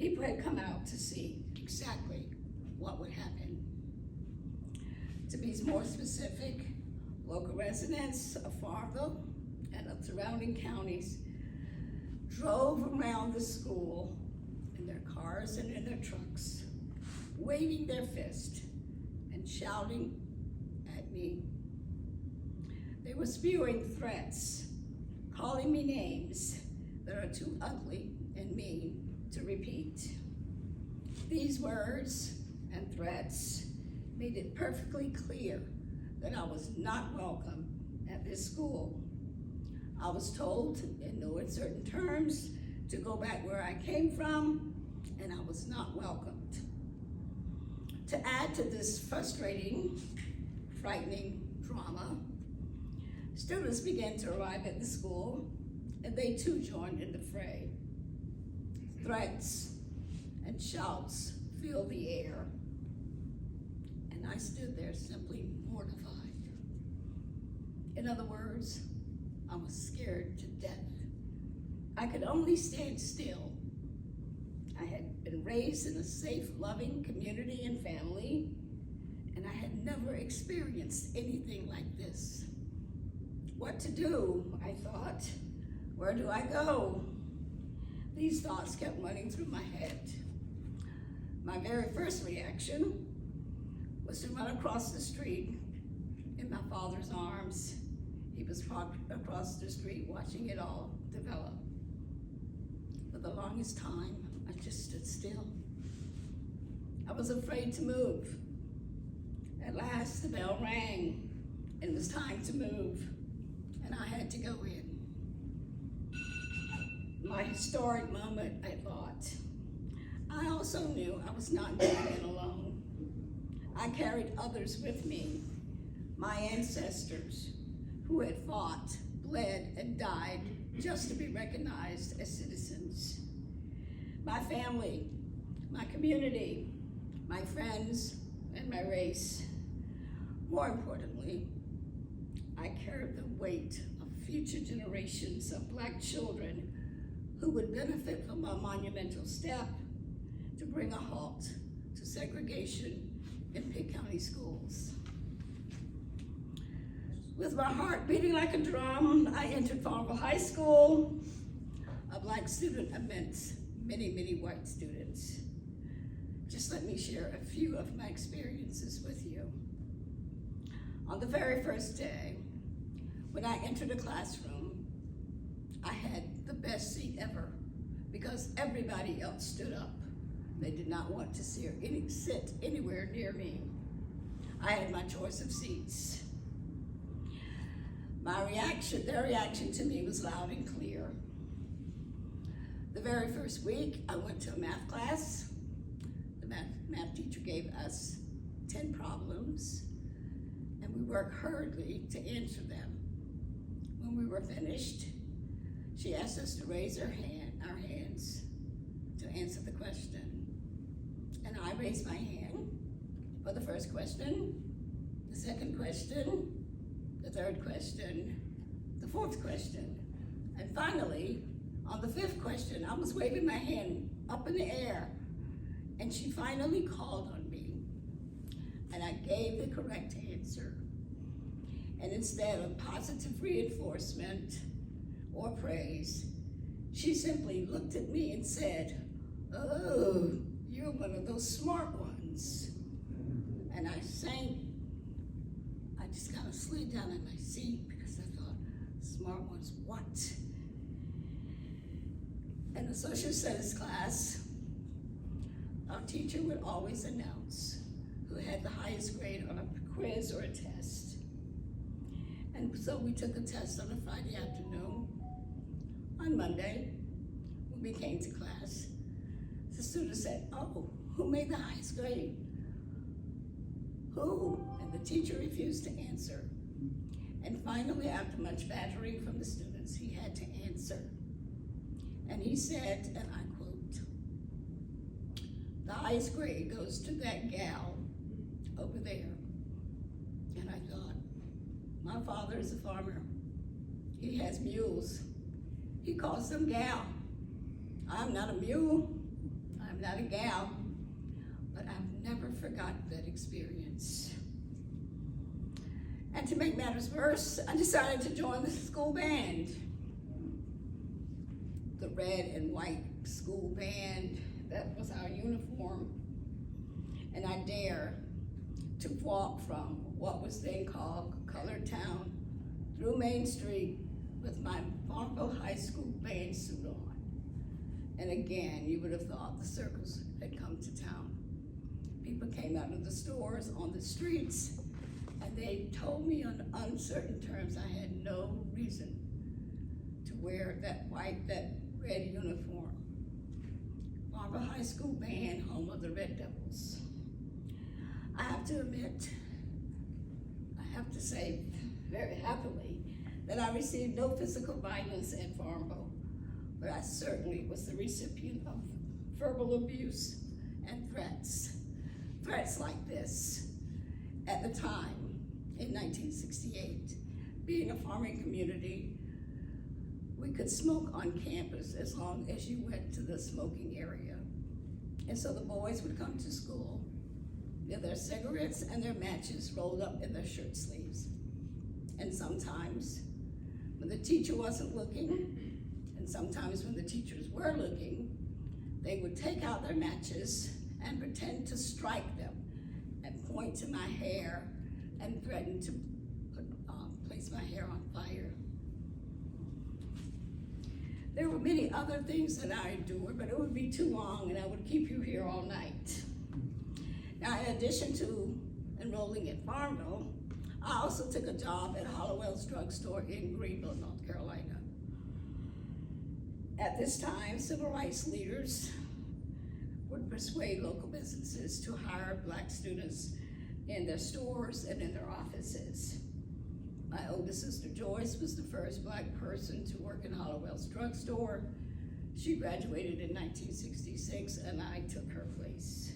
people had come out to see exactly what would happen. To be more specific, local residents of FarmVille and of surrounding counties drove around the school in their cars and in their trucks, waving their fist and shouting at me. They were spewing threats, calling me names that are too ugly and mean to repeat. These words and threats made it perfectly clear that I was not welcome at this school. I was told, in no uncertain terms, to go back where I came from, and I was not welcomed. To add to this frustrating, frightening drama, students began to arrive at the school, and they too joined in the fray. Threats and shouts filled the air, and I stood there simply mortified. In other words, I was scared to death. I could only stand still. I had been raised in a safe, loving community and family, and I had never experienced anything like this. What to do, I thought. Where do I go? These thoughts kept running through my head. My very first reaction was to run across the street in my father's arms. He was parked across the street watching it all develop. For the longest time, I just stood still. I was afraid to move. At last, the bell rang, and it was time to move, and I had to go in. My historic moment, I thought. I also knew I was not doing it alone. I carried others with me, my ancestors, who had fought, bled, and died just to be recognized as citizens. My family, my community, my friends, and my race. More importantly, I carried the weight of future generations of Black children who would benefit from a monumental step to bring a halt to segregation in Pitt County schools. With my heart beating like a drum, I entered FarmVille High School, a Black student amidst many, many white students. Just let me share a few of my experiences with you. On the very first day, when I entered a classroom, I had the best seat ever because everybody else stood up. They did not want to sit anywhere near me. I had my choice of seats. Their reaction to me was loud and clear. The very first week, I went to a math class. The math teacher gave us 10 problems, and we worked hurriedly to answer them. When we were finished, she asked us to raise our hands to answer the question. And I raised my hand for the first question, the second question, the third question, the fourth question. And finally, on the fifth question, I was waving my hand up in the air, and she finally called on me, and I gave the correct answer. And instead of positive reinforcement or praise, she simply looked at me and said, "Oh, you're one of those smart ones." And I just kind of slid down in my seat because I thought, smart ones, what? In the social studies class, our teacher would always announce who had the highest grade on a quiz or a test. And so we took a test on a Friday afternoon. On Monday, when we came to class, the student said, "Oh, who made the highest grade? Who?" And the teacher refused to answer. And finally, after much badgering from the students, he had to answer. And he said, and I quote, "The highest grade goes to that gal over there." And I thought, my father is a farmer. He has mules. He calls them gal. I'm not a mule. I'm gal, but I've never forgotten that experience. And to make matters worse, I decided to join the school band. The red and white school band, that was our uniform. And I dared to walk from what was then called Colored Town through Main Street with my FarmVille High School band suit on. And again, you would have thought the circus had come to town. People came out of the stores on the streets, and they told me on uncertain terms I had no reason to wear that red uniform. FarmVille High School band, home of the Red Devils. I have to admit, I have to say very happily that I received no physical violence at FarmVille, but I certainly was the recipient of verbal abuse and threats. Threats like this. At the time, in 1968, being a farming community, we could smoke on campus as long as you went to the smoking area. And so the boys would come to school with their cigarettes and their matches rolled up in their shirt sleeves. And sometimes, when the teacher wasn't looking, and sometimes when the teachers were looking, they would take out their matches and pretend to strike them and point to my hair and threaten to place my hair on fire. There were many other things that I endured, but it would be too long and I would keep you here all night. Now, in addition to enrolling at FarmVille, I also took a job at Hollowell's drugstore in Greenville, North Carolina. At this time, civil rights leaders would persuade local businesses to hire Black students in their stores and in their offices. My oldest sister Joyce was the first Black person to work in Hollowell's drugstore. She graduated in 1966 and I took her place.